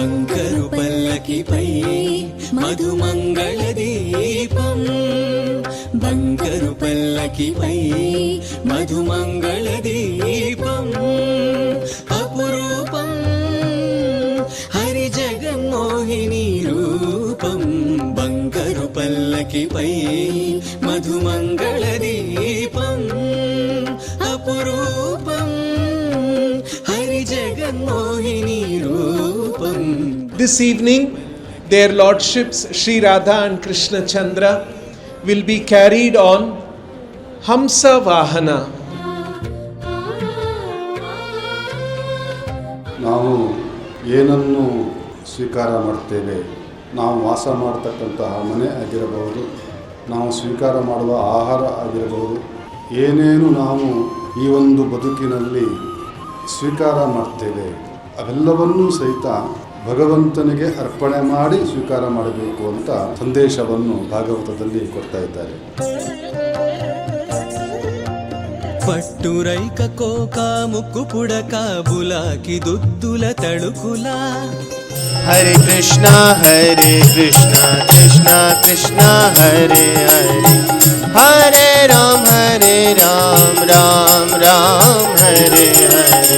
Bunker పల్లకిపై Madhumangala దీపం, bunker పల్లకిపై Madhumangala దీపం, అపురూపం హరి జగన్మోహిని రూపం, బంకరు పల్లకిపై మధుమంగళ దీపం, అపురూపం హరి జగన్మోహిని రూపం. This evening, their lordships Sri Radha and Krishna Chandra will be carried on Hamsa Vahana. ನಾವು ಏನನ್ನು ಸ್ವೀಕಾರ ಮಾಡ್ತೇವೆ, ನಾವು ವಾಸ ಮಾಡತಕ್ಕಂತಹ ಮನೆ ಆಗಿರಬಹುದು, ನಾವು ಸ್ವೀಕಾರ ಮಾಡುವ ಆಹಾರ ಆಗಿರಬಹುದು, ಏನೇನು ನಾವು ಈ ಒಂದು ಬದುಕಿನಲ್ಲಿ ಸ್ವೀಕಾರ ಮಾಡ್ತೇವೆ ಅವೆಲ್ಲವನ್ನೂ ಸಹಿತ ಭಗವಂತನಿಗೆ ಅರ್ಪಣೆ ಮಾಡಿ ಸ್ವೀಕಾರ ಮಾಡಬೇಕು ಅಂತ ಸಂದೇಶವನ್ನು ಭಾಗವತದಲ್ಲಿ ಕೊಡ್ತಾ ಇದ್ದಾರೆ. పట్టురైక కోక ముక్కు పుడక బులాకి దుద్దుల తడుకుల, హరే కృష్ణ కృష్ణ కృష్ణ హరే హరే, హరే రామ రామ రామ హరే హరే.